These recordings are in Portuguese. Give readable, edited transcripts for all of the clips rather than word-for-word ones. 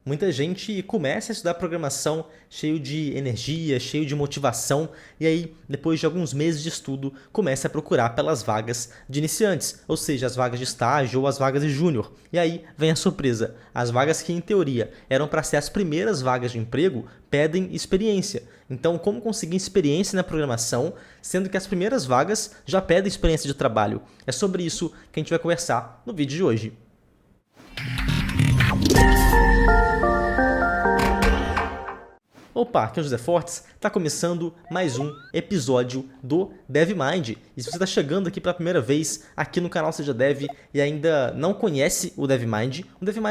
Muita gente começa a estudar programação cheio de energia, cheio de motivação, e aí, depois de alguns meses de estudo, começa a procurar pelas vagas de iniciantes, ou seja, as vagas de estágio ou as vagas de júnior. E aí vem a surpresa: as vagas que, em teoria, eram para ser as primeiras vagas de emprego, pedem experiência. Então, como conseguir experiência na programação, sendo que as primeiras vagas já pedem experiência de trabalho? É sobre isso que a gente vai conversar no vídeo de hoje. Opa, aqui é o José Fortes, está começando mais um episódio do DevMind. E se você está chegando aqui pela primeira vez aqui no canal Seja Dev e ainda não conhece o DevMind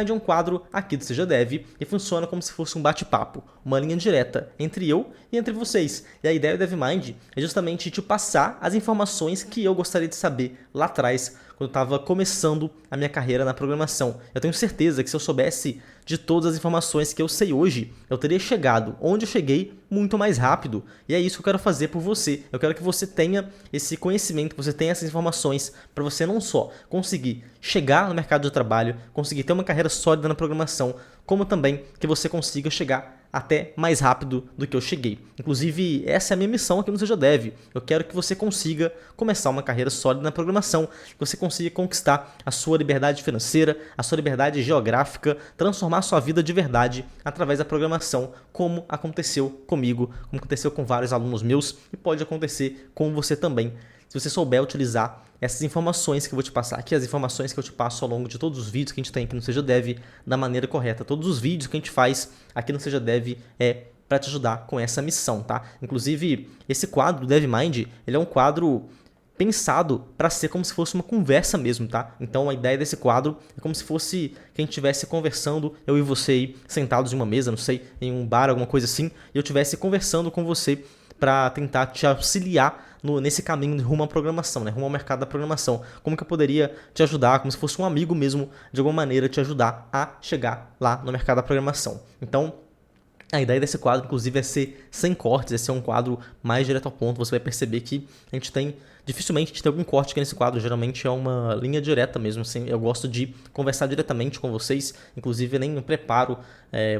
é um quadro aqui do Seja Dev e funciona como se fosse um bate-papo, uma linha direta entre eu e entre vocês. E a ideia do DevMind é justamente te passar as informações que eu gostaria de saber lá atrás, quando eu estava começando a minha carreira na programação. Eu tenho certeza que se eu soubesse de todas as informações que eu sei hoje, eu teria chegado onde eu cheguei muito mais rápido. E é isso que eu quero fazer por você. Eu quero que você tenha esse conhecimento, que você tenha essas informações para você não só conseguir chegar no mercado de trabalho, conseguir ter uma carreira sólida na programação, como também que você consiga chegar até mais rápido do que eu cheguei. Inclusive, essa é a minha missão aqui no Seja Dev. Eu quero que você consiga começar uma carreira sólida na programação, que você consiga conquistar a sua liberdade financeira, a sua liberdade geográfica, transformar a sua vida de verdade através da programação, como aconteceu comigo, como aconteceu com vários alunos meus e pode acontecer com você também, se você souber utilizar essas informações que eu vou te passar aqui, as informações que eu te passo ao longo de todos os vídeos que a gente tem aqui no Seja Dev da maneira correta. Todos os vídeos que a gente faz aqui no Seja Dev é para te ajudar com essa missão, tá? Inclusive, esse quadro do DevMind, ele é um quadro pensado para ser como se fosse uma conversa mesmo, tá? Então a ideia desse quadro é como se fosse que a gente estivesse conversando, eu e você aí, sentados em uma mesa, não sei, em um bar, alguma coisa assim, e eu estivesse conversando com você para tentar te auxiliar nesse caminho rumo à programação, né? Rumo ao mercado da programação. Como que eu poderia te ajudar, como se fosse um amigo mesmo, de alguma maneira te ajudar a chegar lá no mercado da programação. Então, a ideia desse quadro, inclusive, é ser sem cortes, é ser um quadro mais direto ao ponto. Você vai perceber que a gente tem, dificilmente a gente tem algum corte aqui nesse quadro, geralmente é uma linha direta mesmo, assim. Eu gosto de conversar diretamente com vocês, inclusive eu nem preparo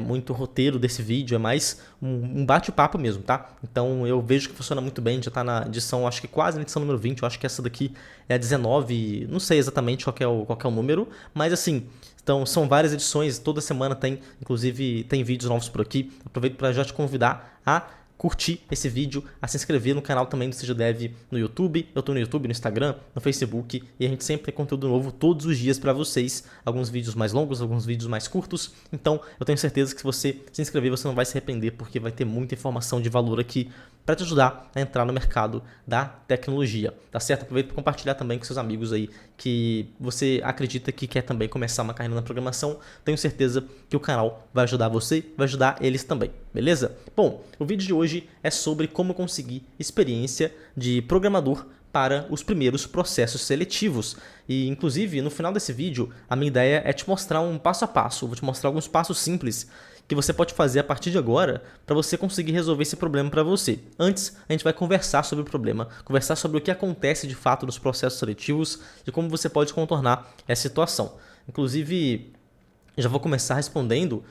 muito roteiro desse vídeo, é mais um bate-papo mesmo, tá? Então eu vejo que funciona muito bem, já tá na edição, acho que quase na edição número 20, eu acho que essa daqui é a 19, não sei exatamente qual é o número, mas assim... Então, são várias edições, toda semana tem, inclusive, tem vídeos novos por aqui. Aproveito para já te convidar a curtir esse vídeo, a se inscrever no canal também do Seja Dev no YouTube. Eu estou no YouTube, no Instagram, no Facebook e a gente sempre tem conteúdo novo todos os dias para vocês. Alguns vídeos mais longos, alguns vídeos mais curtos. Então, eu tenho certeza que se você se inscrever, você não vai se arrepender porque vai ter muita informação de valor aqui para te ajudar a entrar no mercado da tecnologia, tá certo? Aproveita para compartilhar também com seus amigos aí que você acredita que quer também começar uma carreira na programação. Tenho certeza que o canal vai ajudar você, vai ajudar eles também, beleza? Bom, o vídeo de hoje é sobre como conseguir experiência de programador para os primeiros processos seletivos. E, inclusive, no final desse vídeo, a minha ideia é te mostrar um passo a passo. Eu vou te mostrar alguns passos simples que você pode fazer a partir de agora para você conseguir resolver esse problema para você. Antes, a gente vai conversar sobre o problema, conversar sobre o que acontece de fato nos processos seletivos e como você pode contornar essa situação. Inclusive, já vou começar respondendo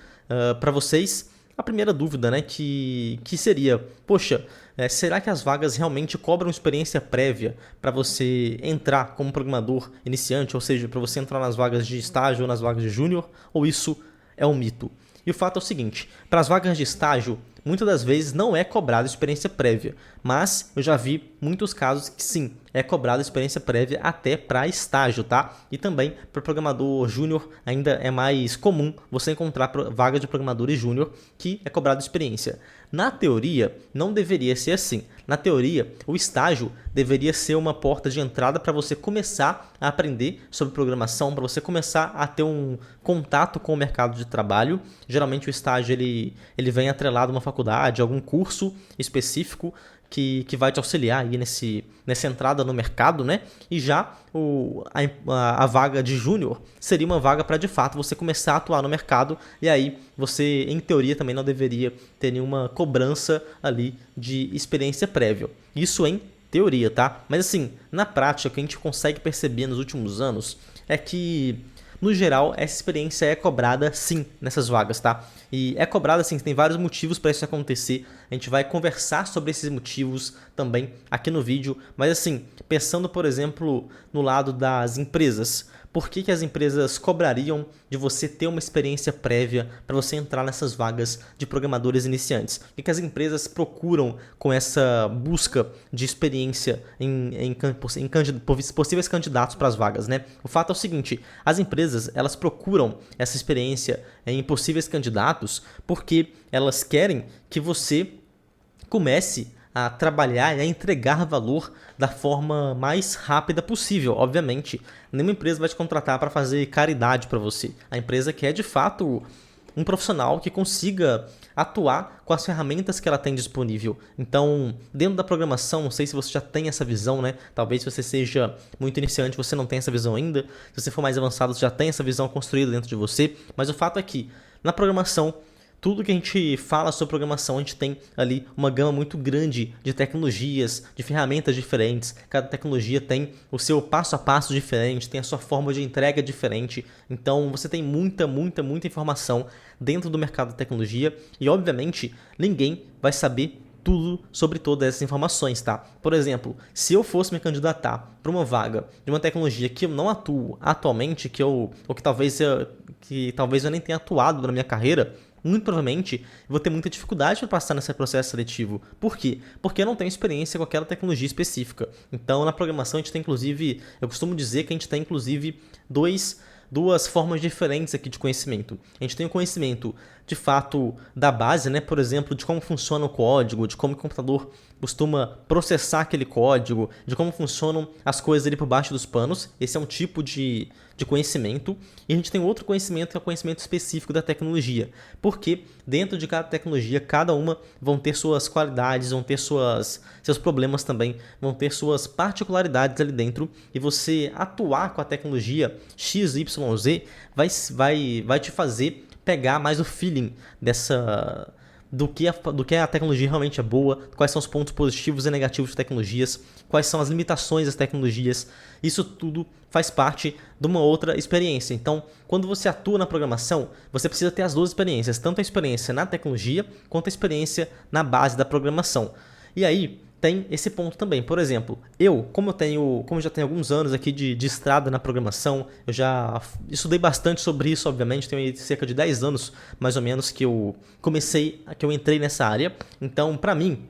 para vocês a primeira dúvida, né, que seria, poxa, será que as vagas realmente cobram experiência prévia para você entrar como programador iniciante, ou seja, para você entrar nas vagas de estágio ou nas vagas de júnior, ou isso é um mito? E o fato é o seguinte, para as vagas de estágio, muitas das vezes não é cobrada experiência prévia, mas eu já vi muitos casos que sim, é cobrada experiência prévia até para estágio, tá? E também para programador júnior ainda é mais comum você encontrar vagas de programadores júnior que é cobrada experiência. Na teoria, não deveria ser assim. Na teoria, o estágio deveria ser uma porta de entrada para você começar a aprender sobre programação, para você começar a ter um contato com o mercado de trabalho. Geralmente o estágio ele vem atrelado a uma faculdade, algum curso específico que vai te auxiliar aí nessa entrada no mercado, né? E já a vaga de júnior seria uma vaga para de fato você começar a atuar no mercado, e aí você, em teoria, também não deveria ter nenhuma cobrança ali de experiência prévia. Isso em teoria, tá? Mas assim, na prática, o que a gente consegue perceber nos últimos anos é que no geral, essa experiência é cobrada sim nessas vagas, tá? E é cobrada sim, tem vários motivos para isso acontecer. A gente vai conversar sobre esses motivos também aqui no vídeo. Mas assim, pensando, por exemplo, no lado das empresas. Por que as empresas cobrariam de você ter uma experiência prévia para você entrar nessas vagas de programadores iniciantes? O que as empresas procuram com essa busca de experiência em possíveis candidatos para as vagas, né? O fato é o seguinte, as empresas elas procuram essa experiência em possíveis candidatos porque elas querem que você comece a trabalhar e a entregar valor da forma mais rápida possível. Obviamente, nenhuma empresa vai te contratar para fazer caridade para você. A empresa quer, de fato, um profissional que consiga atuar com as ferramentas que ela tem disponível. Então, dentro da programação, não sei se você já tem essa visão, né? Talvez se você seja muito iniciante, você não tenha essa visão ainda. Se você for mais avançado, você já tem essa visão construída dentro de você. Mas o fato é que, na programação, tudo que a gente fala sobre programação, a gente tem ali uma gama muito grande de tecnologias, de ferramentas diferentes. Cada tecnologia tem o seu passo a passo diferente, tem a sua forma de entrega diferente. Então você tem muita informação dentro do mercado da tecnologia e, obviamente, ninguém vai saber tudo sobre todas essas informações, tá? Por exemplo, se eu fosse me candidatar para uma vaga de uma tecnologia que eu não atuo atualmente, ou que talvez eu nem tenha atuado na minha carreira, muito provavelmente eu vou ter muita dificuldade para passar nesse processo seletivo. Por quê? Porque eu não tenho experiência com aquela tecnologia específica. Então, na programação, a gente tem inclusive, eu costumo dizer que a gente tem inclusive duas formas diferentes aqui de conhecimento. A gente tem o conhecimento, de fato, da base, né? Por exemplo, de como funciona o código, de como o computador costuma processar aquele código, de como funcionam as coisas ali por baixo dos panos. Esse é um tipo de conhecimento. E a gente tem outro conhecimento, que é o conhecimento específico da tecnologia. Porque dentro de cada tecnologia, cada uma vão ter suas qualidades, vão ter seus problemas também, vão ter suas particularidades ali dentro. E você atuar com a tecnologia XYZ vai te fazer pegar mais o feeling do que a tecnologia realmente é boa, quais são os pontos positivos e negativos de tecnologias, quais são as limitações das tecnologias. Isso tudo faz parte de uma outra experiência. Então, quando você atua na programação, você precisa ter as duas experiências, tanto a experiência na tecnologia quanto a experiência na base da programação. E aí, tem esse ponto também. Por exemplo, como eu já tenho alguns anos aqui de estrada na programação, eu já estudei bastante sobre isso, obviamente, tenho cerca de 10 anos, mais ou menos, que eu entrei nessa área. Então, para mim,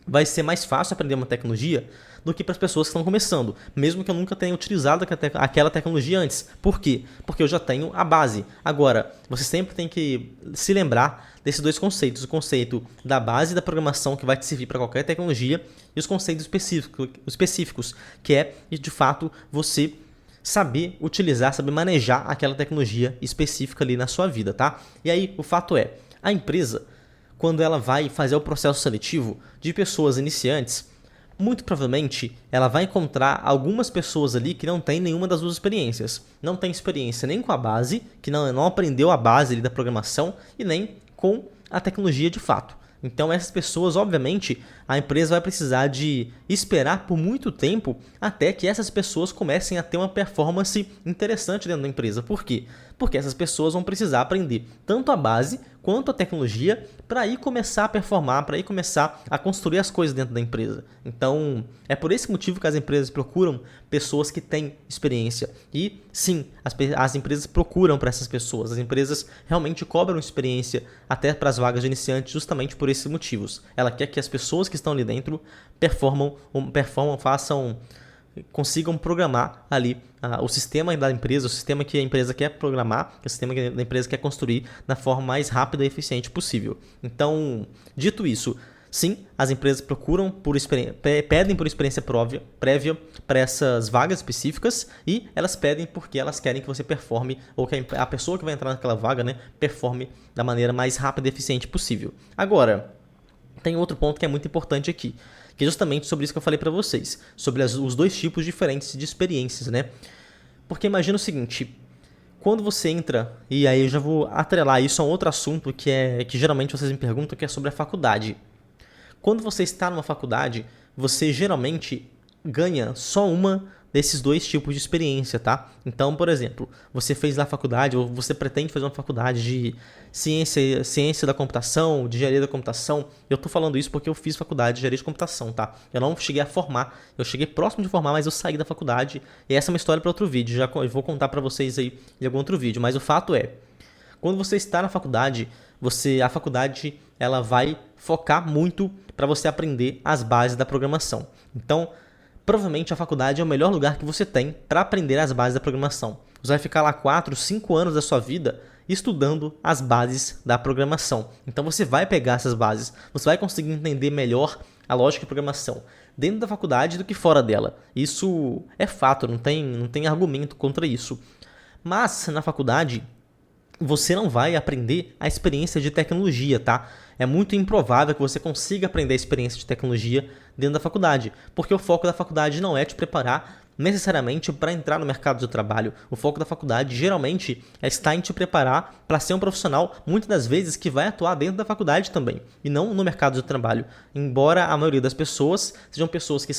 vai ser mais fácil aprender uma tecnologia do que para as pessoas que estão começando, mesmo que eu nunca tenha utilizado aquela tecnologia antes. Por quê? Porque eu já tenho a base. Agora, você sempre tem que se lembrar desses dois conceitos, o conceito da base da programação, que vai te servir para qualquer tecnologia, e os conceitos específicos, que é, de fato, você saber utilizar, saber manejar aquela tecnologia específica ali na sua vida, tá? E aí, o fato é, a empresa, quando ela vai fazer o processo seletivo de pessoas iniciantes, muito provavelmente ela vai encontrar algumas pessoas ali que não têm nenhuma das duas experiências. Não tem experiência nem com a base, que não aprendeu a base ali da programação, e nem com a tecnologia de fato. Então essas pessoas, obviamente, a empresa vai precisar de esperar por muito tempo até que essas pessoas comecem a ter uma performance interessante dentro da empresa. Por quê? Porque essas pessoas vão precisar aprender tanto a base quanto a tecnologia para aí começar a performar, para aí começar a construir as coisas dentro da empresa. Então, é por esse motivo que as empresas procuram pessoas que têm experiência. E sim, as empresas procuram para essas pessoas. As empresas realmente cobram experiência até para as vagas de iniciantes justamente por esses motivos. Ela quer que as pessoas que estão ali dentro consigam programar ali o sistema da empresa, o sistema que a empresa quer programar, o sistema que a empresa quer construir da forma mais rápida e eficiente possível. Então, dito isso, sim, as empresas pedem por experiência prévia para essas vagas específicas, e elas pedem porque elas querem que você performe, ou que a pessoa que vai entrar naquela vaga, né, performe da maneira mais rápida e eficiente possível. Agora, tem outro ponto que é muito importante aqui, que é justamente sobre isso que eu falei para vocês, sobre os dois tipos diferentes de experiências, né? Porque imagina o seguinte, quando você entra, e aí eu já vou atrelar isso a um outro assunto que geralmente vocês me perguntam, que é sobre a faculdade. Quando você está numa faculdade, você geralmente ganha só uma desses dois tipos de experiência, tá? Então, por exemplo, você fez lá a faculdade, ou você pretende fazer uma faculdade de ciência da computação, de engenharia da computação. Eu tô falando isso porque eu fiz faculdade de engenharia de computação, tá? Eu não cheguei a formar, eu cheguei próximo de formar, mas eu saí da faculdade. E essa é uma história para outro vídeo, eu vou contar para vocês aí em algum outro vídeo. Mas o fato é, quando você está na faculdade, a faculdade ela vai focar muito para você aprender as bases da programação. Então, provavelmente a faculdade é o melhor lugar que você tem para aprender as bases da programação. Você vai ficar lá 4, 5 anos da sua vida estudando as bases da programação. Então você vai pegar essas bases, você vai conseguir entender melhor a lógica de programação dentro da faculdade do que fora dela. Isso é fato, não tem argumento contra isso. Mas na faculdade você não vai aprender a experiência de tecnologia, tá? É muito improvável que você consiga aprender a experiência de tecnologia dentro da faculdade, porque o foco da faculdade não é te preparar necessariamente para entrar no mercado de trabalho. O foco da faculdade geralmente é estar em te preparar para ser um profissional, muitas das vezes que vai atuar dentro da faculdade também, e não no mercado de trabalho. Embora a maioria das pessoas sejam pessoas que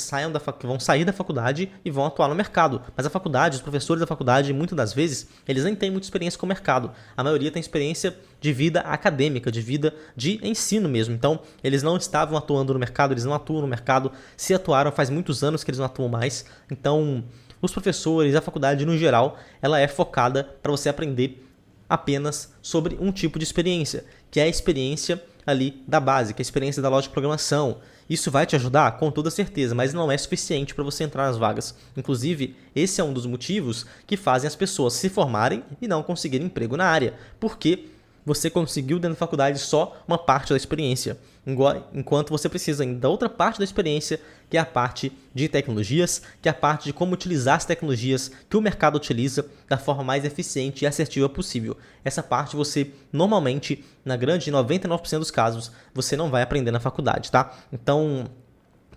vão sair da faculdade e vão atuar no mercado. Mas a faculdade, os professores da faculdade, muitas das vezes, eles nem têm muita experiência com o mercado. A maioria tem experiência de vida acadêmica, de vida de ensino mesmo. Então, eles não estavam atuando no mercado, eles não atuam no mercado. Se atuaram, faz muitos anos que eles não atuam mais. Então, os professores, a faculdade no geral, ela é focada para você aprender apenas sobre um tipo de experiência, que é a experiência ali da base, que é a experiência da lógica de programação. Isso vai te ajudar? Com toda certeza, mas não é suficiente para você entrar nas vagas. Inclusive, esse é um dos motivos que fazem as pessoas se formarem e não conseguirem emprego na área. Porque você conseguiu dentro da faculdade só uma parte da experiência, enquanto você precisa ainda da outra parte da experiência, que é a parte de tecnologias, que é a parte de como utilizar as tecnologias que o mercado utiliza da forma mais eficiente e assertiva possível. Essa parte você, normalmente, na grande 99% dos casos, você não vai aprender na faculdade, tá? Então,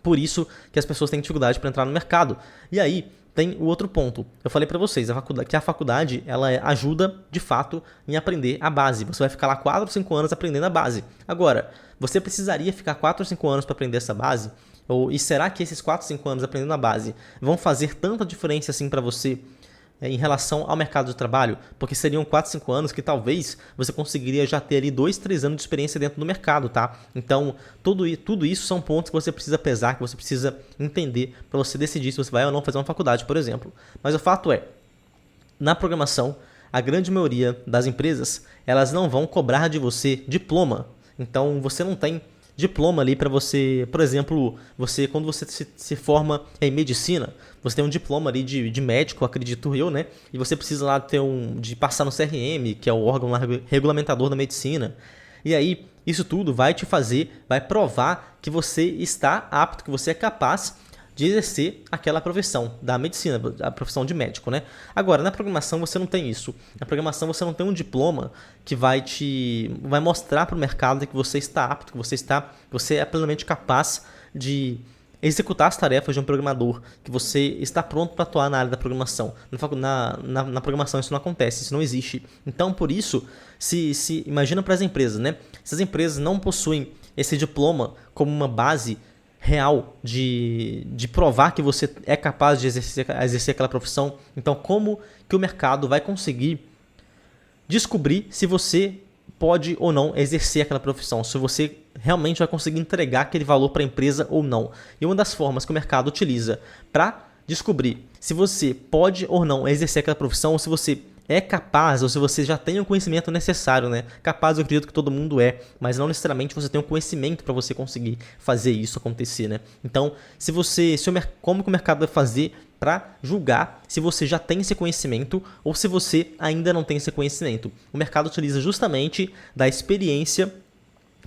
por isso que as pessoas têm dificuldade para entrar no mercado. E aí, tem o outro ponto. Eu falei para vocês que a faculdade ela ajuda, de fato, em aprender a base. Você vai ficar lá 4 ou 5 anos aprendendo a base. Agora, você precisaria ficar 4 ou 5 anos para aprender essa base? E será que esses 4 ou 5 anos aprendendo a base vão fazer tanta diferença assim para você em relação ao mercado de trabalho? Porque seriam 4, 5 anos que talvez você conseguiria já ter ali 2, 3 anos de experiência dentro do mercado, tá? Então, tudo isso são pontos que você precisa pesar, que você precisa entender para você decidir se você vai ou não fazer uma faculdade, por exemplo. Mas o fato é, na programação, a grande maioria das empresas, elas não vão cobrar de você diploma. Então, você não tem diploma ali para você, por exemplo, quando você se forma em medicina, você tem um diploma ali de médico, acredito eu, né? E você precisa lá de passar no CRM, que é o órgão regulamentador da medicina. E aí, isso tudo vai provar que você está apto, que você é capaz de exercer aquela profissão da medicina, a profissão de médico, né? Agora, na programação você não tem isso. Na programação você não tem um diploma que vai mostrar para o mercado que você está apto, que você é plenamente capaz de executar as tarefas de um programador, que você está pronto para atuar na área da programação. Na programação isso não acontece, isso não existe. Então, por isso, imagina para as empresas, né? Se as empresas não possuem esse diploma como uma base real de provar que você é capaz de exercer aquela profissão, então como que o mercado vai conseguir descobrir se você pode ou não exercer aquela profissão, se você realmente vai conseguir entregar aquele valor para a empresa ou não? E uma das formas que o mercado utiliza para descobrir se você pode ou não exercer aquela profissão, ou se você é capaz, ou se você já tem o conhecimento necessário, né? Capaz, eu acredito que todo mundo é, mas não necessariamente você tem o conhecimento para você conseguir fazer isso acontecer, né? Então, como que o mercado vai fazer para julgar se você já tem esse conhecimento ou se você ainda não tem esse conhecimento? O mercado utiliza justamente da experiência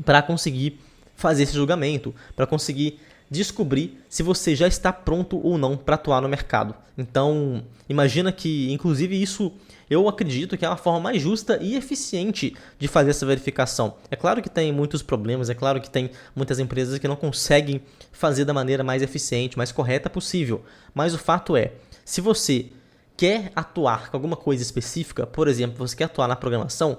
para conseguir fazer esse julgamento, para conseguir descobrir se você já está pronto ou não para atuar no mercado. Então, imagina que, inclusive, isso eu acredito que é uma forma mais justa e eficiente de fazer essa verificação. É claro que tem muitos problemas, é claro que tem muitas empresas que não conseguem fazer da maneira mais eficiente, mais correta possível. Mas o fato é, se você quer atuar com alguma coisa específica, por exemplo, você quer atuar na programação,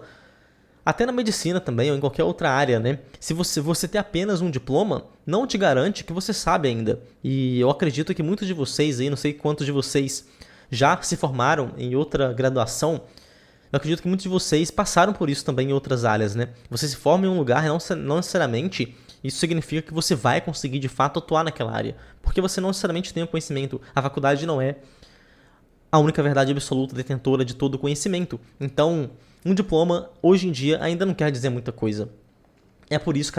Até na medicina também, ou em qualquer outra área, né? Se você ter apenas um diploma, não te garante que você sabe ainda. E eu acredito que muitos de vocês aí, não sei quantos de vocês já se formaram em outra graduação, eu acredito que muitos de vocês passaram por isso também em outras áreas, né? Você se forma em um lugar, não necessariamente isso significa que você vai conseguir de fato atuar naquela área, porque você não necessariamente tem o conhecimento. A faculdade não é a única verdade absoluta detentora de todo o conhecimento. Então, um diploma, hoje em dia, ainda não quer dizer muita coisa. É por isso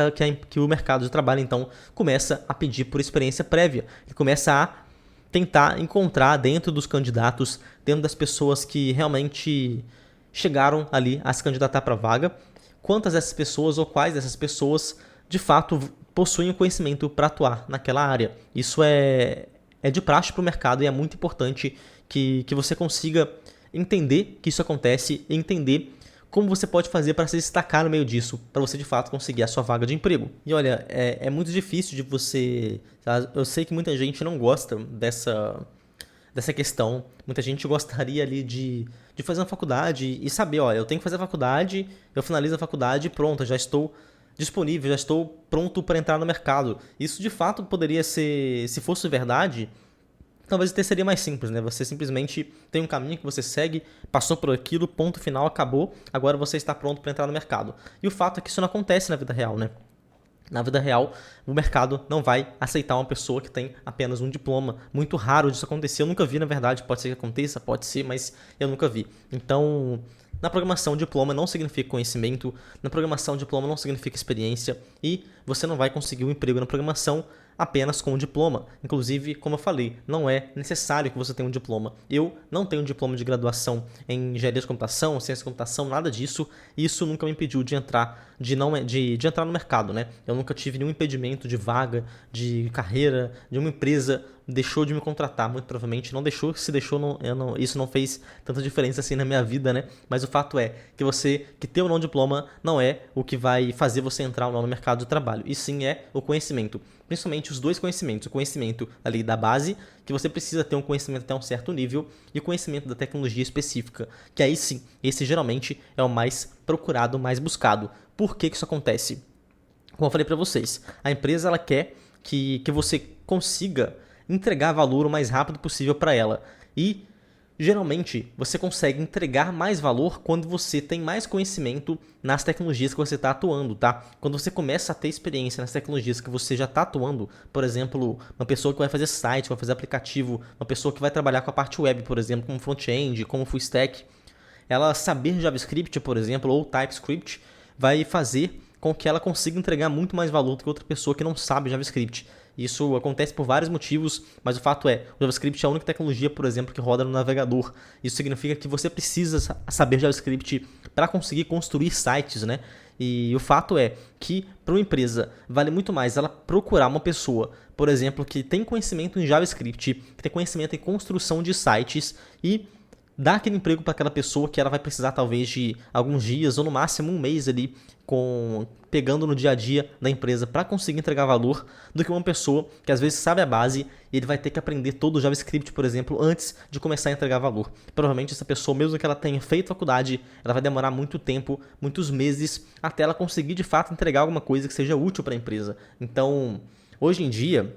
que o mercado de trabalho, então, começa a pedir por experiência prévia. Ele começa a tentar encontrar dentro dos candidatos, dentro das pessoas que realmente chegaram ali a se candidatar para a vaga, quantas dessas pessoas ou quais dessas pessoas, de fato, possuem o conhecimento para atuar naquela área. Isso é de praxe para o mercado e é muito importante que você consiga entender que isso acontece e entender como você pode fazer para se destacar no meio disso, para você de fato conseguir a sua vaga de emprego. E olha, é muito difícil de você... Tá? Eu sei que muita gente não gosta dessa questão, muita gente gostaria ali de fazer uma faculdade e saber, olha, eu tenho que fazer a faculdade, eu finalizo a faculdade e pronto, já estou disponível, já estou pronto para entrar no mercado. Isso de fato poderia ser, se fosse verdade, talvez até seria mais simples, né? Você simplesmente tem um caminho que você segue, passou por aquilo, ponto final, acabou, agora você está pronto para entrar no mercado. E o fato é que isso não acontece na vida real, né? Na vida real, o mercado não vai aceitar uma pessoa que tem apenas um diploma. Muito raro disso acontecer. Eu nunca vi, na verdade. Pode ser que aconteça, pode ser, mas eu nunca vi. Então, na programação, diploma não significa conhecimento. Na programação, diploma não significa experiência. E você não vai conseguir um emprego na programação apenas com um diploma. Inclusive, como eu falei, não é necessário que você tenha um diploma. Eu não tenho um diploma de graduação em engenharia de computação, ciência de computação, nada disso. Isso nunca me impediu de entrar, de entrar no mercado, né? Eu nunca tive nenhum impedimento de vaga, de carreira, de uma empresa deixou de me contratar, muito provavelmente não deixou, se deixou, isso não fez tanta diferença assim na minha vida, né? Mas o fato é que você, que ter ou não diploma, não é o que vai fazer você entrar ou não no mercado de trabalho, e sim é o conhecimento, principalmente os dois conhecimentos, o conhecimento ali da base, que você precisa ter um conhecimento até um certo nível, e o conhecimento da tecnologia específica, que aí sim, esse geralmente é o mais procurado, o mais buscado. Por que isso acontece? Como eu falei para vocês, a empresa ela quer que você consiga entregar valor o mais rápido possível para ela. E geralmente você consegue entregar mais valor quando você tem mais conhecimento nas tecnologias que você está atuando, tá? Quando você começa a ter experiência nas tecnologias que você já está atuando, por exemplo, uma pessoa que vai fazer site, vai fazer aplicativo, uma pessoa que vai trabalhar com a parte web, por exemplo, como front-end, como full stack, ela saber JavaScript, por exemplo, ou TypeScript, vai fazer com que ela consiga entregar muito mais valor do que outra pessoa que não sabe JavaScript. Isso acontece por vários motivos, mas o fato é, o JavaScript é a única tecnologia, por exemplo, que roda no navegador. Isso significa que você precisa saber JavaScript para conseguir construir sites, né? E o fato é que para uma empresa vale muito mais ela procurar uma pessoa, por exemplo, que tem conhecimento em JavaScript, que tem conhecimento em construção de sites e dar aquele emprego para aquela pessoa que ela vai precisar talvez de alguns dias ou no máximo um mês ali pegando no dia a dia da empresa para conseguir entregar valor, do que uma pessoa que às vezes sabe a base e ele vai ter que aprender todo o JavaScript, por exemplo, antes de começar a entregar valor. Provavelmente essa pessoa, mesmo que ela tenha feito faculdade, ela vai demorar muito tempo, muitos meses, até ela conseguir de fato entregar alguma coisa que seja útil para a empresa. Então, hoje em dia,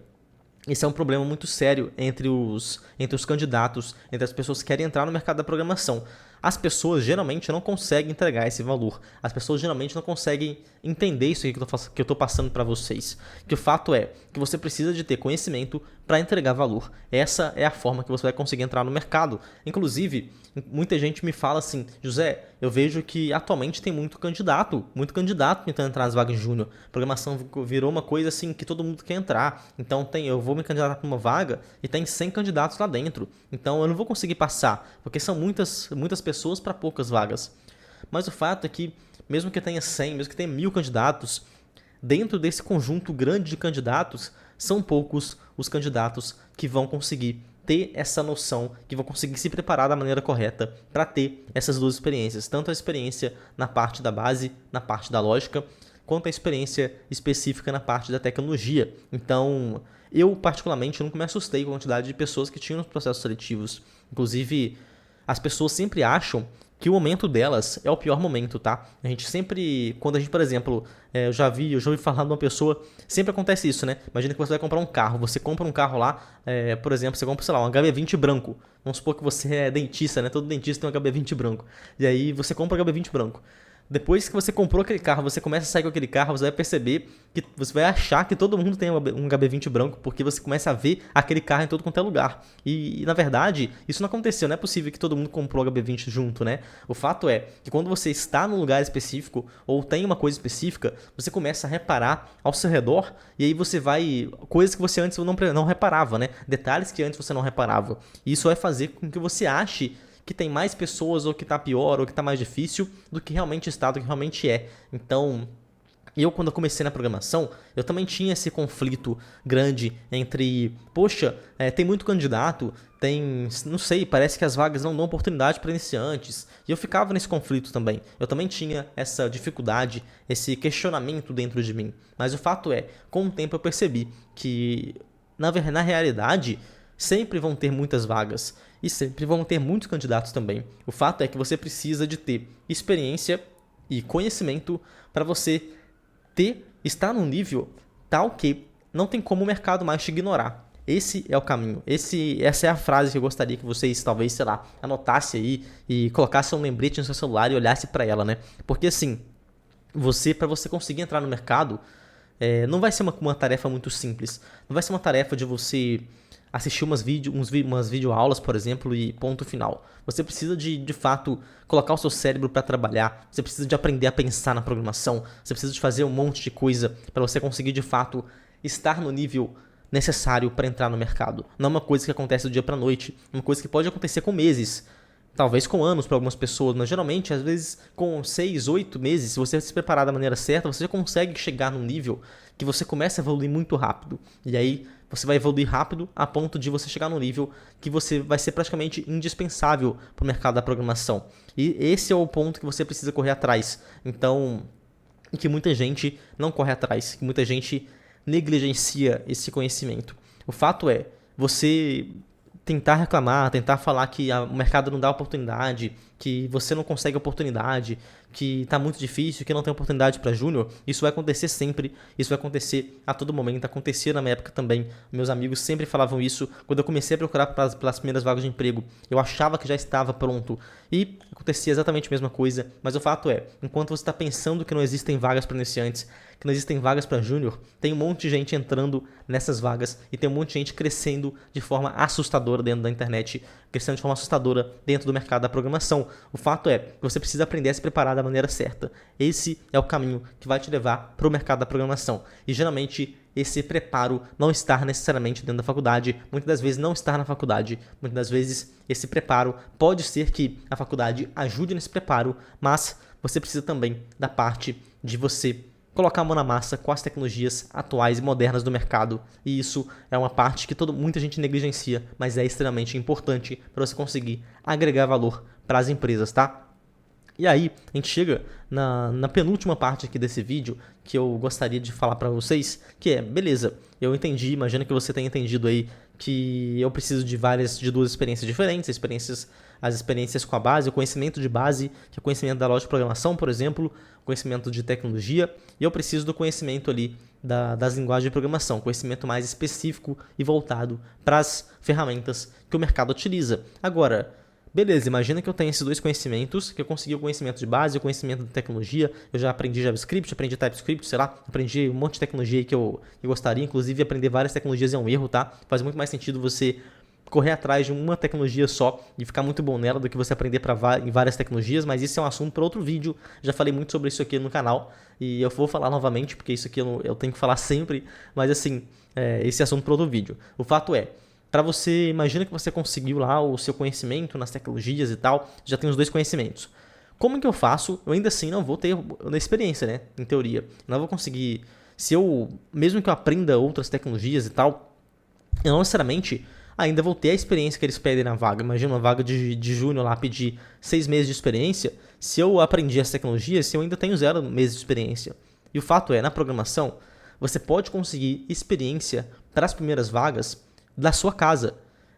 esse é um problema muito sério entre os candidatos, entre as pessoas que querem entrar no mercado da programação. As pessoas geralmente não conseguem entregar esse valor. As pessoas geralmente não conseguem entender isso aqui que eu estou passando para vocês. Que o fato é que você precisa de ter conhecimento para entregar valor. Essa é a forma que você vai conseguir entrar no mercado. Inclusive, muita gente me fala assim, José, eu vejo que atualmente tem muito candidato tentando entrar nas vagas de júnior. Programação virou uma coisa assim que todo mundo quer entrar. Então eu vou me candidatar para uma vaga e tem 100 candidatos lá dentro. Então eu não vou conseguir passar, porque são muitas pessoas para poucas vagas. Mas o fato é que, mesmo que tenha 100, mesmo que tenha 1000 candidatos, dentro desse conjunto grande de candidatos, são poucos os candidatos que vão conseguir ter essa noção, que vão conseguir se preparar da maneira correta para ter essas duas experiências, tanto a experiência na parte da base, na parte da lógica, quanto a experiência específica na parte da tecnologia. Então, eu particularmente nunca me assustei com a quantidade de pessoas que tinham nos processos seletivos. Inclusive, as pessoas sempre acham que o momento delas é o pior momento, tá? A gente sempre, quando a gente, por exemplo, eu já ouvi falar de uma pessoa, sempre acontece isso, né? Imagina que você vai comprar um carro, você compra um carro lá, por exemplo, você compra, sei lá, um HB20 branco. Vamos supor que você é dentista, né? Todo dentista tem um HB20 branco. E aí você compra o HB20 branco. Depois que você comprou aquele carro, você começa a sair com aquele carro, você vai perceber que você vai achar que todo mundo tem um HB20 branco, porque você começa a ver aquele carro em todo quanto é lugar. E na verdade, isso não aconteceu, não é possível que todo mundo comprou o HB20 junto, né? O fato é que quando você está num lugar específico, ou tem uma coisa específica, você começa a reparar ao seu redor, e aí você vai... coisas que você antes não reparava, né? Detalhes que antes você não reparava. E isso vai fazer com que você ache que tem mais pessoas, ou que tá pior, ou que tá mais difícil do que realmente está, do que realmente é. Então, quando eu comecei na programação, eu também tinha esse conflito grande entre, poxa, tem muito candidato, não sei, parece que as vagas não dão oportunidade para iniciantes. E eu ficava nesse conflito também. Eu também tinha essa dificuldade, esse questionamento dentro de mim. Mas o fato é, com o tempo eu percebi que, na realidade, sempre vão ter muitas vagas e sempre vão ter muitos candidatos também. O fato é que você precisa de ter experiência e conhecimento para você estar num nível tal que não tem como o mercado mais te ignorar. Esse é o caminho. Essa é a frase que eu gostaria que vocês, talvez, sei lá, anotassem aí e colocassem um lembrete no seu celular e olhassem para ela, né? Porque assim, para você conseguir entrar no mercado, não vai ser uma tarefa muito simples. Não vai ser uma tarefa de você assistir umas videoaulas, por exemplo, e ponto final. Você precisa de fato colocar o seu cérebro para trabalhar, você precisa de aprender a pensar na programação, você precisa de fazer um monte de coisa para você conseguir de fato estar no nível necessário para entrar no mercado. Não é uma coisa que acontece do dia para a noite, é uma coisa que pode acontecer com meses, talvez com anos para algumas pessoas, mas geralmente, às vezes, com 6, 8 meses, se você se preparar da maneira certa, você já consegue chegar num nível que você começa a evoluir muito rápido. E aí, você vai evoluir rápido a ponto de você chegar num nível que você vai ser praticamente indispensável para o mercado da programação. E esse é o ponto que você precisa correr atrás. Então, que muita gente não corre atrás, que muita gente negligencia esse conhecimento. O fato é, você tentar reclamar, tentar falar que o mercado não dá oportunidade, que você não consegue oportunidade, que está muito difícil, que não tem oportunidade para júnior, isso vai acontecer sempre, isso vai acontecer a todo momento, acontecia na minha época também, meus amigos sempre falavam isso, quando eu comecei a procurar pelas primeiras vagas de emprego, eu achava que já estava pronto, e acontecia exatamente a mesma coisa, mas o fato é, enquanto você está pensando que não existem vagas para iniciantes, que não existem vagas para júnior, tem um monte de gente entrando nessas vagas, e tem um monte de gente crescendo de forma assustadora dentro da internet, crescendo de forma assustadora dentro do mercado da programação. O fato é que você precisa aprender a se preparar da maneira certa. Esse é o caminho que vai te levar para o mercado da programação. E geralmente esse preparo não está necessariamente dentro da faculdade, muitas das vezes não está na faculdade, muitas das vezes esse preparo pode ser que a faculdade ajude nesse preparo, mas você precisa também da parte de você colocar a mão na massa com as tecnologias atuais e modernas do mercado. E isso é uma parte que muita gente negligencia, mas é extremamente importante para você conseguir agregar valor para as empresas, tá? E aí, a gente chega na penúltima parte aqui desse vídeo, que eu gostaria de falar para vocês, que é, beleza, eu entendi, imagino que você tenha entendido aí que eu preciso de duas experiências diferentes, as experiências com a base, o conhecimento de base, que é o conhecimento da lógica de programação, por exemplo, conhecimento de tecnologia, e eu preciso do conhecimento ali das linguagens de programação, conhecimento mais específico e voltado para as ferramentas que o mercado utiliza. Agora, beleza, imagina que eu tenho esses dois conhecimentos, que eu consegui o conhecimento de base, o conhecimento de tecnologia, eu já aprendi JavaScript, aprendi TypeScript, sei lá, aprendi um monte de tecnologia que eu gostaria, inclusive aprender várias tecnologias é um erro, tá? Faz muito mais sentido você correr atrás de uma tecnologia só e ficar muito bom nela do que você aprender em várias tecnologias, mas isso é um assunto para outro vídeo, já falei muito sobre isso aqui no canal e eu vou falar novamente, porque isso aqui eu tenho que falar sempre, mas assim, esse é assunto para outro vídeo. O fato é, para você, imagina que você conseguiu lá o seu conhecimento nas tecnologias e tal, já tem os dois conhecimentos. Como que eu faço? Eu ainda assim não vou ter experiência, né? Em teoria. Não vou conseguir, mesmo que eu aprenda outras tecnologias e tal, eu não necessariamente ainda vou ter a experiência que eles pedem na vaga. Imagina uma vaga de júnior lá pedir 6 meses de experiência, se eu aprendi as tecnologias, se eu ainda tenho 0 meses de experiência. E o fato é, na programação, você pode conseguir experiência para as primeiras vagas da sua casa,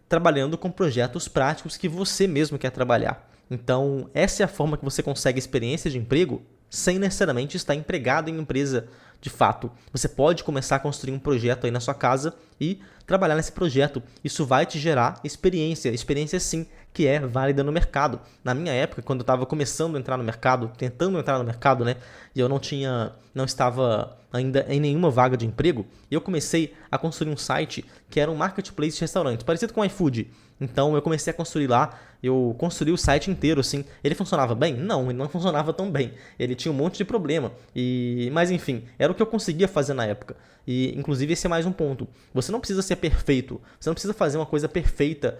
trabalhando com projetos práticos que você mesmo quer trabalhar. Então, essa é a forma que você consegue experiência de emprego sem necessariamente estar empregado em empresa de fato. Você pode começar a construir um projeto aí na sua casa e trabalhar nesse projeto. Isso vai te gerar experiência sim, que é válida no mercado. Na minha época, quando eu estava começando a entrar no mercado, tentando entrar no mercado, né, e eu não estava ainda em nenhuma vaga de emprego, eu comecei a construir um site que era um marketplace de restaurantes, parecido com o iFood. Então eu comecei a construir lá, eu construí o site inteiro, assim. Ele funcionava bem? Não, ele não funcionava tão bem. Ele tinha um monte de problema. Mas enfim, era o que eu conseguia fazer na época. E inclusive esse é mais um ponto. Você não precisa ser perfeito. Você não precisa fazer uma coisa perfeita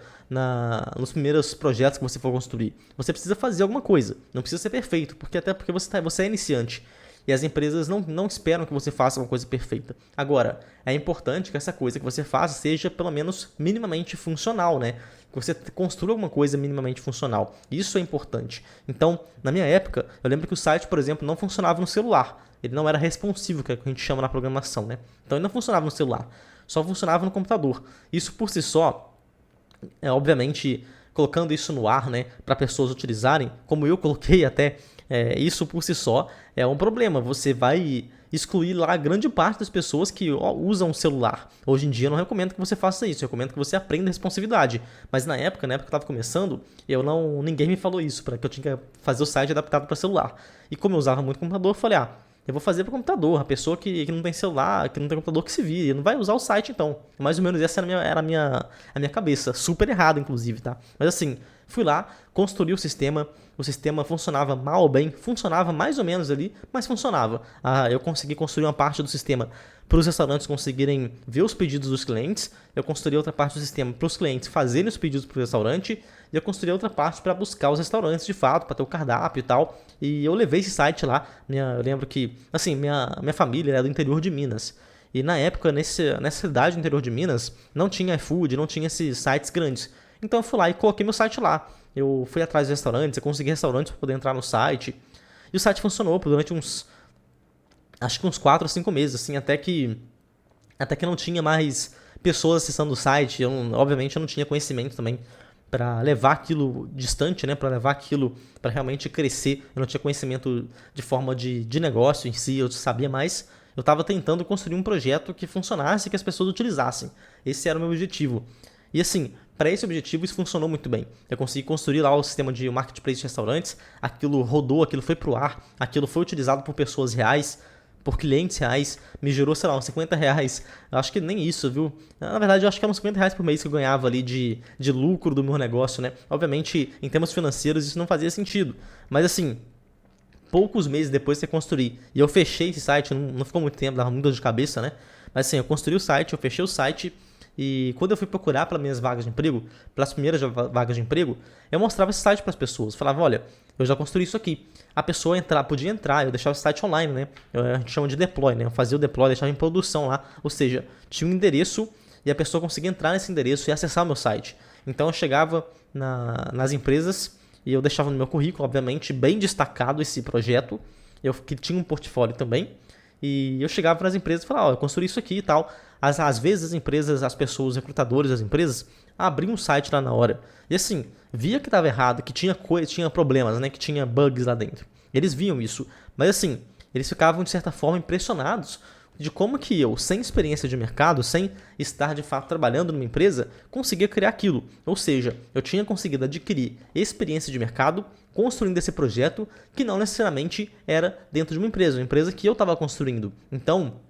nos primeiros projetos que você for construir. Você precisa fazer alguma coisa. Não precisa ser perfeito, até porque você é iniciante. E as empresas não esperam que você faça uma coisa perfeita. Agora, é importante que essa coisa que você faça seja pelo menos minimamente funcional, né? Que você construa alguma coisa minimamente funcional. Isso é importante. Então, na minha época, eu lembro que o site, por exemplo, não funcionava no celular. Ele não era responsivo, que é o que a gente chama na programação, né? Então, ele não funcionava no celular. Só funcionava no computador. Isso por si só, obviamente, colocando isso no ar, né, para pessoas utilizarem, como eu coloquei até, isso por si só é um problema. Você vai excluir lá grande parte das pessoas que usam o celular. Hoje em dia eu não recomendo que você faça isso, eu recomendo que você aprenda responsividade. Mas na época que eu estava começando, ninguém me falou isso, para que eu tinha que fazer o site adaptado para celular. E como eu usava muito computador, eu falei, eu vou fazer para computador. A pessoa que não tem celular, que não tem computador, que se vire. Não vai usar o site, então. Mais ou menos essa era a minha cabeça. Super errada, inclusive, tá? Mas assim, fui lá, construí o sistema. O sistema funcionava mal ou bem. Funcionava mais ou menos ali, mas funcionava. Eu consegui construir uma parte do sistema para os restaurantes conseguirem ver os pedidos dos clientes. Eu construí outra parte do sistema para os clientes fazerem os pedidos para o restaurante. E eu construí outra parte para buscar os restaurantes de fato, para ter o cardápio e tal. E eu levei esse site lá. Eu lembro que, assim, minha família é do interior de Minas. E na época, nessa cidade do interior de Minas, não tinha iFood, não tinha esses sites grandes. Então eu fui lá e coloquei meu site lá. Eu fui atrás de restaurantes, eu consegui restaurantes para poder entrar no site. E o site funcionou durante acho que uns 4 ou 5 meses, assim, até que não tinha mais pessoas acessando o site. Obviamente eu não tinha conhecimento também para levar aquilo distante, né? Para levar aquilo para realmente crescer. Eu não tinha conhecimento de forma de negócio em si, eu sabia mais. Eu estava tentando construir um projeto que funcionasse e que as pessoas utilizassem. Esse era o meu objetivo. E assim, para esse objetivo isso funcionou muito bem. Eu consegui construir lá o sistema de marketplace de restaurantes, aquilo rodou, aquilo foi pro ar, aquilo foi utilizado por pessoas reais, por clientes reais, me gerou, sei lá, uns 50 reais. Eu acho que nem isso, viu? Na verdade, eu acho que eram uns 50 reais por mês que eu ganhava ali de lucro do meu negócio, né? Obviamente, em termos financeiros, isso não fazia sentido. Mas assim, poucos meses depois de construir, e eu fechei esse site, não ficou muito tempo, dava muita dor de cabeça, né? Mas assim, eu construí o site, eu fechei o site, e quando eu fui procurar pelas minhas vagas de emprego, pelas primeiras vagas de emprego, eu mostrava esse site para as pessoas. Falava, olha, eu já construí isso aqui. A pessoa podia entrar, eu deixava o site online, né? A gente chama de deploy, né? Eu fazia o deploy, deixava em produção lá. Ou seja, tinha um endereço e a pessoa conseguia entrar nesse endereço e acessar o meu site. Então eu chegava nas empresas e eu deixava no meu currículo, obviamente, bem destacado esse projeto. Que tinha um portfólio também. E eu chegava nas empresas e falava, eu construí isso aqui e tal. Às vezes as empresas, as pessoas, os recrutadores das empresas, abriam um site lá na hora. E assim, via que estava errado, que tinha problemas, né? Que tinha bugs lá dentro. Eles viam isso. Mas assim, eles ficavam de certa forma impressionados de como que eu, sem experiência de mercado, sem estar de fato trabalhando numa empresa, conseguia criar aquilo. Ou seja, eu tinha conseguido adquirir experiência de mercado construindo esse projeto que não necessariamente era dentro de uma empresa que eu estava construindo. Então,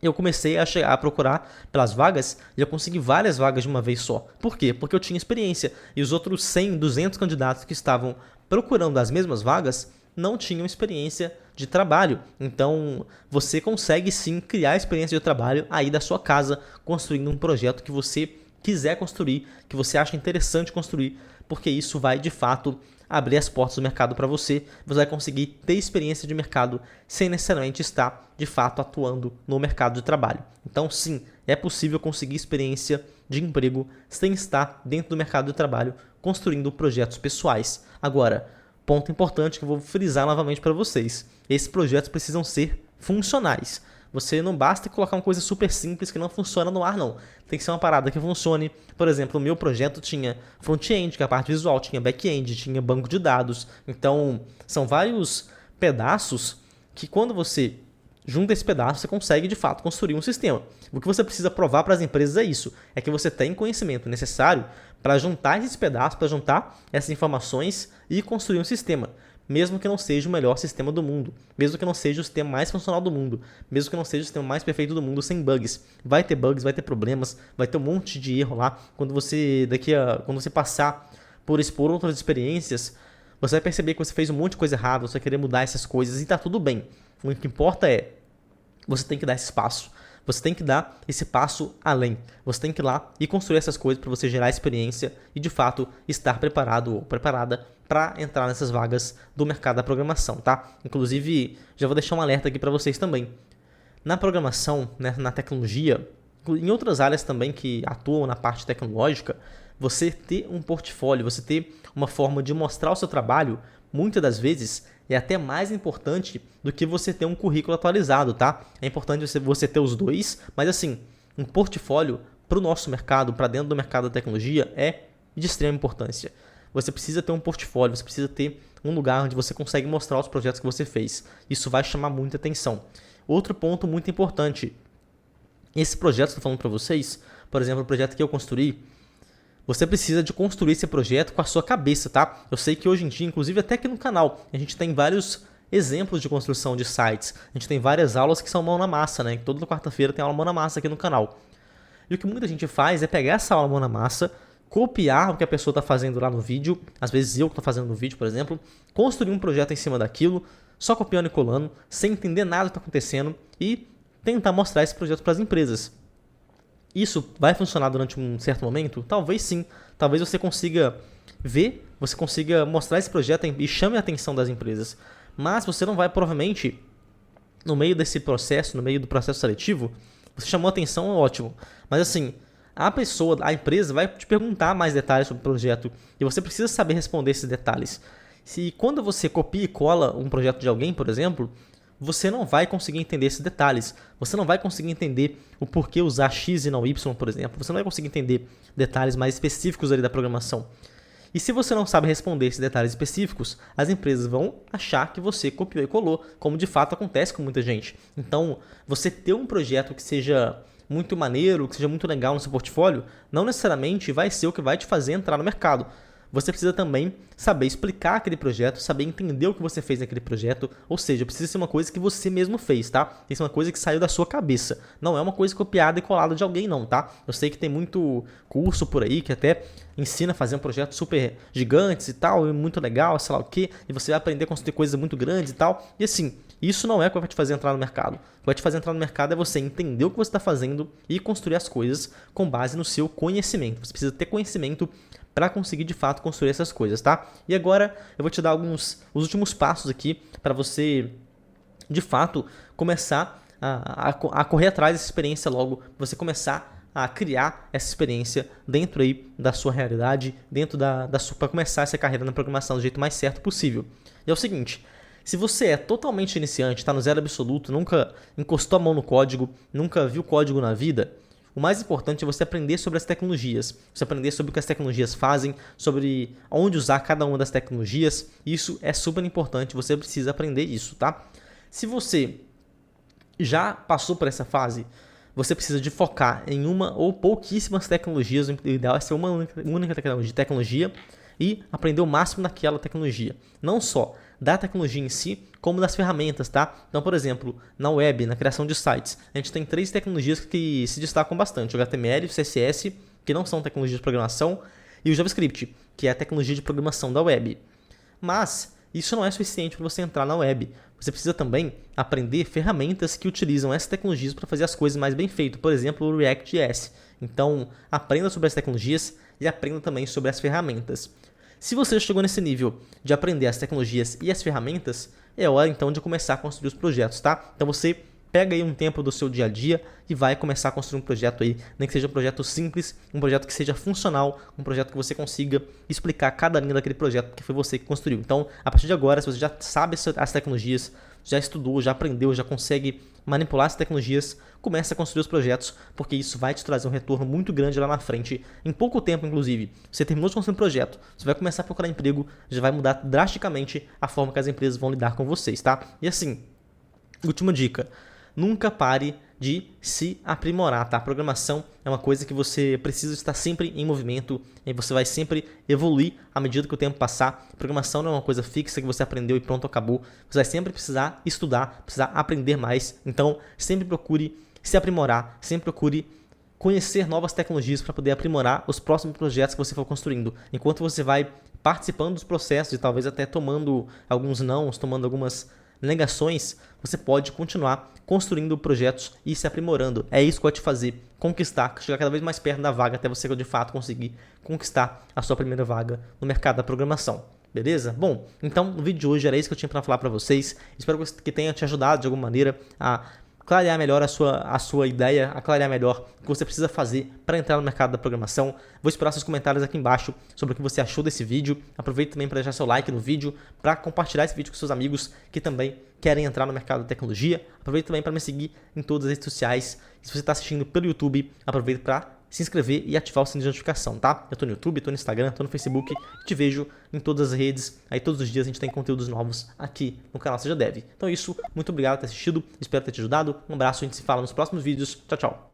eu comecei a procurar pelas vagas e eu consegui várias vagas de uma vez só. Por quê? Porque eu tinha experiência e os outros 100, 200 candidatos que estavam procurando as mesmas vagas não tinham experiência de trabalho. Então, você consegue sim criar experiência de trabalho aí da sua casa, construindo um projeto que você quiser construir, que você acha interessante construir, porque isso vai de fato abrir as portas do mercado para você. Você vai conseguir ter experiência de mercado sem necessariamente estar de fato atuando no mercado de trabalho. Então, sim, é possível conseguir experiência de emprego sem estar dentro do mercado de trabalho, construindo projetos pessoais. Agora, ponto importante que eu vou frisar novamente para vocês. Esses projetos precisam ser funcionais. Você não basta colocar uma coisa super simples que não funciona no ar, não. Tem que ser uma parada que funcione. Por exemplo, o meu projeto tinha front-end, que é a parte visual, tinha back-end, tinha banco de dados. Então, são vários pedaços que quando você junta esse pedaço, você consegue de fato construir um sistema. O que você precisa provar para as empresas é isso, é que você tem conhecimento necessário para juntar esses pedaços, para juntar essas informações e construir um sistema. Mesmo que não seja o melhor sistema do mundo, mesmo que não seja o sistema mais funcional do mundo, mesmo que não seja o sistema mais perfeito do mundo sem bugs. Vai ter bugs, vai ter problemas, vai ter um monte de erro lá. Quando você passar por outras experiências, você vai perceber que você fez um monte de coisa errada, você vai querer mudar essas coisas e tá tudo bem. O que importa é, você tem que dar esse passo. Você tem que dar esse passo além. Você tem que ir lá e construir essas coisas para você gerar experiência e, de fato, estar preparado ou preparada para entrar nessas vagas do mercado da programação, tá? Inclusive, já vou deixar um alerta aqui para vocês também. Na programação, né, na tecnologia, em outras áreas também que atuam na parte tecnológica, você ter um portfólio, você ter uma forma de mostrar o seu trabalho, muitas das vezes é até mais importante do que você ter um currículo atualizado, tá? É importante você ter os dois, mas assim, um portfólio para o nosso mercado, para dentro do mercado da tecnologia, é de extrema importância. Você precisa ter um portfólio, você precisa ter um lugar onde você consegue mostrar os projetos que você fez. Isso vai chamar muita atenção. Outro ponto muito importante, esse projeto que eu estou falando para vocês, por exemplo, o projeto que eu construí, você precisa de construir esse projeto com a sua cabeça, tá? Eu sei que hoje em dia, inclusive até aqui no canal, a gente tem vários exemplos de construção de sites. A gente tem várias aulas que são mão na massa, né? Toda quarta-feira tem aula mão na massa aqui no canal. E o que muita gente faz é pegar essa aula mão na massa, copiar o que a pessoa está fazendo lá no vídeo, às vezes eu que estou fazendo no vídeo, por exemplo, construir um projeto em cima daquilo, só copiando e colando, sem entender nada do que está acontecendo e tentar mostrar esse projeto para as empresas. Isso vai funcionar durante um certo momento? Talvez sim. Talvez você consiga ver, você consiga mostrar esse projeto e chame a atenção das empresas. Mas você não vai, provavelmente, no meio desse processo, no meio do processo seletivo, você chamou a atenção, ótimo. Mas assim, a empresa vai te perguntar mais detalhes sobre o projeto e você precisa saber responder esses detalhes. Se quando você copia e cola um projeto de alguém, por exemplo, você não vai conseguir entender esses detalhes. Você não vai conseguir entender o porquê usar X e não Y, por exemplo. Você não vai conseguir entender detalhes mais específicos ali da programação. E se você não sabe responder esses detalhes específicos, as empresas vão achar que você copiou e colou, como de fato acontece com muita gente. Então, você ter um projeto que seja muito maneiro, que seja muito legal no seu portfólio, não necessariamente vai ser o que vai te fazer entrar no mercado. Você precisa também saber explicar aquele projeto, saber entender o que você fez naquele projeto, ou seja, precisa ser uma coisa que você mesmo fez, tá? Tem que ser uma coisa que saiu da sua cabeça, não é uma coisa copiada e colada de alguém não, tá? Eu sei que tem muito curso por aí que até ensina a fazer um projeto super gigantes e tal, e muito legal, sei lá o que, e você vai aprender a construir coisas muito grandes e tal, e assim, isso não é o que vai te fazer entrar no mercado. O que vai te fazer entrar no mercado é você entender o que você está fazendo e construir as coisas com base no seu conhecimento. Você precisa ter conhecimento para conseguir de fato construir essas coisas, tá? E agora eu vou te dar os últimos passos aqui para você de fato começar a correr atrás dessa experiência logo, pra você começar a criar essa experiência dentro aí da sua realidade, dentro para começar essa carreira na programação do jeito mais certo possível. E é o seguinte, se você é totalmente iniciante, está no zero absoluto, nunca encostou a mão no código, nunca viu código na vida, o mais importante é você aprender sobre as tecnologias, você aprender sobre o que as tecnologias fazem, sobre onde usar cada uma das tecnologias. Isso é super importante, você precisa aprender isso, tá? Se você já passou por essa fase, você precisa de focar em uma ou pouquíssimas tecnologias, o ideal é ser uma única tecnologia e aprender o máximo daquela tecnologia. Não só da tecnologia em si, como das ferramentas, tá? Então, por exemplo, na web, na criação de sites, a gente tem 3 tecnologias que se destacam bastante. O HTML, o CSS, que não são tecnologias de programação, e o JavaScript, que é a tecnologia de programação da web. Mas isso não é suficiente para você entrar na web. Você precisa também aprender ferramentas que utilizam essas tecnologias para fazer as coisas mais bem feitas. Por exemplo, o React.js. Então, aprenda sobre as tecnologias e aprenda também sobre as ferramentas. Se você chegou nesse nível de aprender as tecnologias e as ferramentas, é hora então de começar a construir os projetos, tá? Então você pega aí um tempo do seu dia a dia e vai começar a construir um projeto aí, nem que seja um projeto simples, um projeto que seja funcional, um projeto que você consiga explicar cada linha daquele projeto, porque foi você que construiu. Então, a partir de agora, se você já sabe as tecnologias, já estudou, já aprendeu, já consegue manipular as tecnologias, comece a construir os projetos, porque isso vai te trazer um retorno muito grande lá na frente, em pouco tempo inclusive. Você terminou de construir um projeto, você vai começar a procurar emprego, já vai mudar drasticamente a forma que as empresas vão lidar com vocês, tá? E assim, última dica, nunca pare de se aprimorar, tá? A programação é uma coisa que você precisa estar sempre em movimento e você vai sempre evoluir à medida que o tempo passar. A programação não é uma coisa fixa que você aprendeu e pronto, acabou. Você vai sempre precisar estudar, precisar aprender mais. Então, sempre procure se aprimorar, sempre procure conhecer novas tecnologias para poder aprimorar os próximos projetos que você for construindo. Enquanto você vai participando dos processos e talvez até tomando alguns nãos, tomando algumas negações, você pode continuar construindo projetos e se aprimorando. É isso que vai te fazer conquistar, chegar cada vez mais perto da vaga até você de fato conseguir conquistar a sua primeira vaga no mercado da programação. Beleza? Bom, então no vídeo de hoje era isso que eu tinha para falar para vocês. Espero que tenha te ajudado de alguma maneira a clarear melhor a sua ideia, a clarear melhor o que você precisa fazer para entrar no mercado da programação. Vou esperar seus comentários aqui embaixo sobre o que você achou desse vídeo. Aproveite também para deixar seu like no vídeo, para compartilhar esse vídeo com seus amigos que também querem entrar no mercado da tecnologia. Aproveite também para me seguir em todas as redes sociais. E se você está assistindo pelo YouTube, aproveite para se inscrever e ativar o sininho de notificação, tá? Eu tô no YouTube, tô no Instagram, tô no Facebook, te vejo em todas as redes. Aí todos os dias a gente tem conteúdos novos aqui no canal Seja Dev. Então é isso, muito obrigado por ter assistido, espero ter te ajudado. Um abraço, a gente se fala nos próximos vídeos. Tchau, tchau.